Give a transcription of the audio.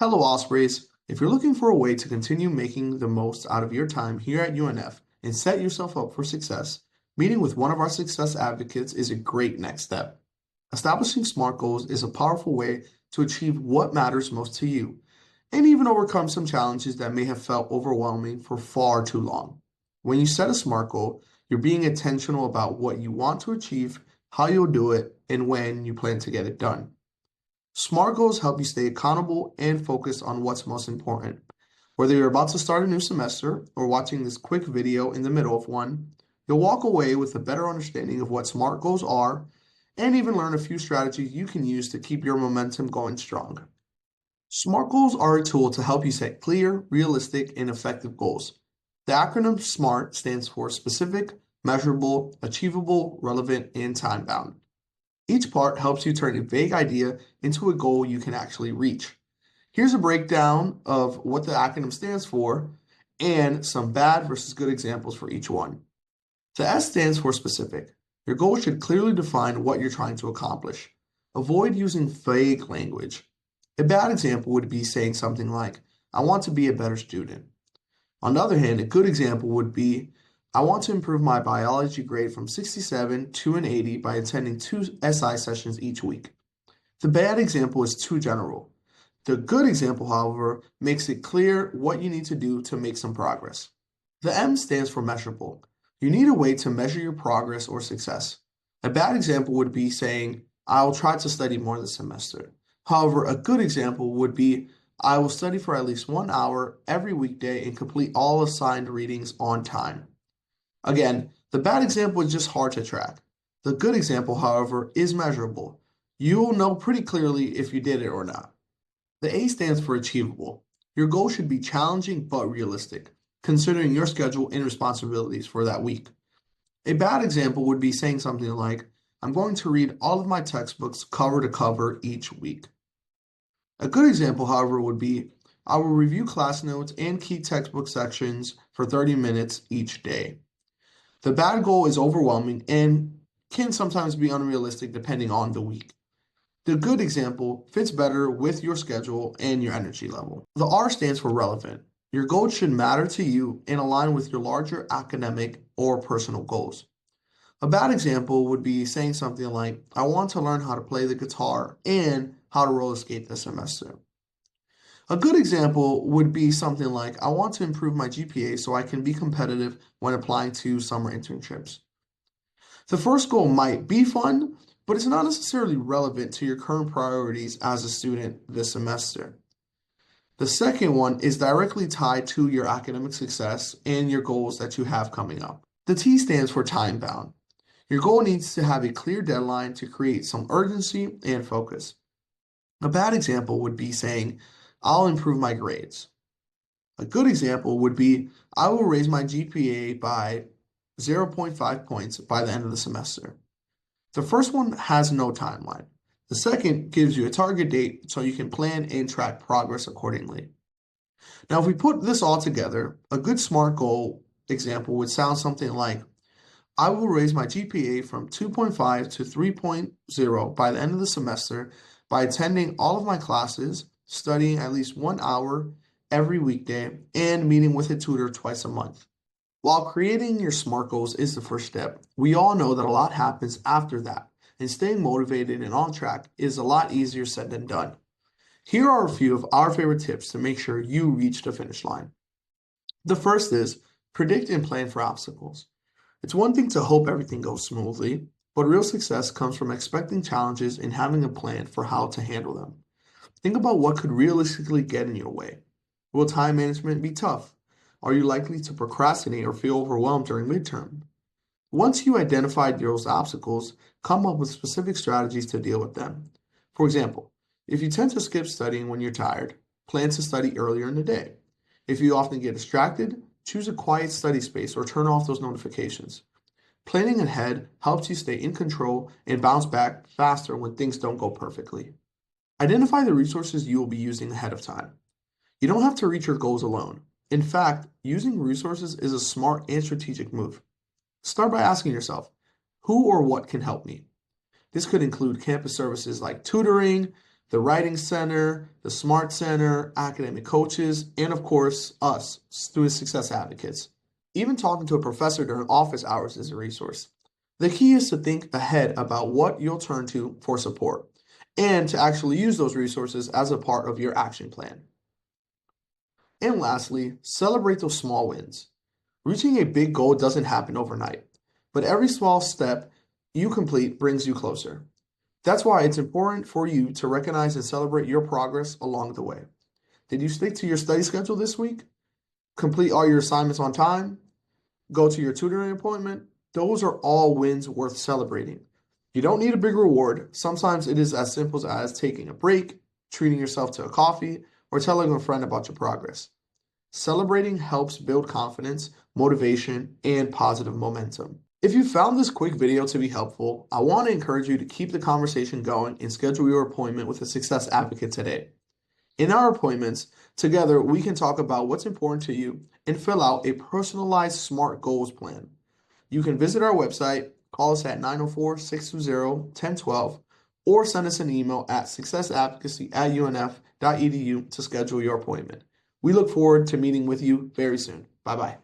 Hello, Ospreys. If you're looking for a way to continue making the most out of your time here at UNF and set yourself up for success, meeting with one of our success advocates is a great next step. Establishing SMART goals is a powerful way to achieve what matters most to you and even overcome some challenges that may have felt overwhelming for far too long. When you set a SMART goal, you're being intentional about what you want to achieve, how you'll do it, and when you plan to get it done. SMART goals help you stay accountable and focused on what's most important. Whether you're about to start a new semester or watching this quick video in the middle of one, you'll walk away with a better understanding of what SMART goals are and even learn a few strategies you can use to keep your momentum going strong. SMART goals are a tool to help you set clear, realistic, and effective goals. The acronym SMART stands for specific, measurable, achievable, relevant, and time-bound. Each part helps you turn a vague idea into a goal you can actually reach. Here's a breakdown of what the acronym stands for and some bad versus good examples for each one. The S stands for specific. Your goal should clearly define what you're trying to accomplish. Avoid using vague language. A bad example would be saying something like, I want to be a better student. On the other hand, a good example would be, I want to improve my biology grade from 67 to an 80 by attending 2 SI sessions each week. The bad example is too general. The good example, however, makes it clear what you need to do to make some progress. The M stands for measurable. You need a way to measure your progress or success. A bad example would be saying, I will try to study more this semester. However, a good example would be, I will study for at least 1 hour every weekday and complete all assigned readings on time. Again, the bad example is just hard to track. The good example, however, is measurable. You'll know pretty clearly if you did it or not. The A stands for achievable. Your goal should be challenging but realistic, considering your schedule and responsibilities for that week. A bad example would be saying something like, I'm going to read all of my textbooks cover to cover each week. A good example, however, would be, I will review class notes and key textbook sections for 30 minutes each day. The bad goal is overwhelming and can sometimes be unrealistic depending on the week. The good example fits better with your schedule and your energy level. The R stands for relevant. Your goals should matter to you and align with your larger academic or personal goals. A bad example would be saying something like, I want to learn how to play the guitar and how to roller skate this semester. A good example would be something like, I want to improve my GPA so I can be competitive when applying to summer internships. The first goal might be fun, but it's not necessarily relevant to your current priorities as a student this semester. The second one is directly tied to your academic success and your goals that you have coming up. The T stands for time bound. Your goal needs to have a clear deadline to create some urgency and focus. A bad example would be saying, I'll improve my grades. A good example would be, I will raise my GPA by 0.5 points by the end of the semester. The first one has no timeline. The second gives you a target date so you can plan and track progress accordingly. Now, if we put this all together, a good SMART goal example would sound something like, I will raise my GPA from 2.5 to 3.0 by the end of the semester by attending all of my classes, studying at least 1 hour every weekday, and meeting with a tutor twice a month. While creating your SMART goals is the first step, we all know that a lot happens after that, and staying motivated and on track is a lot easier said than done. Here are a few of our favorite tips to make sure you reach the finish line. The first is predict and plan for obstacles. It's one thing to hope everything goes smoothly, but real success comes from expecting challenges and having a plan for how to handle them. Think about what could realistically get in your way. Will time management be tough? Are you likely to procrastinate or feel overwhelmed during midterm? Once you identify those obstacles, come up with specific strategies to deal with them. For example, if you tend to skip studying when you're tired, plan to study earlier in the day. If you often get distracted, choose a quiet study space or turn off those notifications. Planning ahead helps you stay in control and bounce back faster when things don't go perfectly. Identify the resources you will be using ahead of time. You don't have to reach your goals alone. In fact, using resources is a smart and strategic move. Start by asking yourself, who or what can help me? This could include campus services like tutoring, the Writing Center, the Smart Center, academic coaches, and of course, us, student success advocates. Even talking to a professor during office hours is a resource. The key is to think ahead about what you'll turn to for support and to actually use those resources as a part of your action plan. And lastly, celebrate those small wins. Reaching a big goal doesn't happen overnight, but every small step you complete brings you closer. That's why it's important for you to recognize and celebrate your progress along the way. Did you stick to your study schedule this week? Complete all your assignments on time? Go to your tutoring appointment? Those are all wins worth celebrating. You don't need a big reward. Sometimes it is as simple as taking a break, treating yourself to a coffee, or telling a friend about your progress. Celebrating helps build confidence, motivation, and positive momentum. If you found this quick video to be helpful, I want to encourage you to keep the conversation going and schedule your appointment with a success advocate today. In our appointments, together we can talk about what's important to you and fill out a personalized SMART goals plan. You can visit our website, call us at 904-620-1012, or send us an email at successadvocacy@unf.edu to schedule your appointment. We look forward to meeting with you very soon. Bye-bye.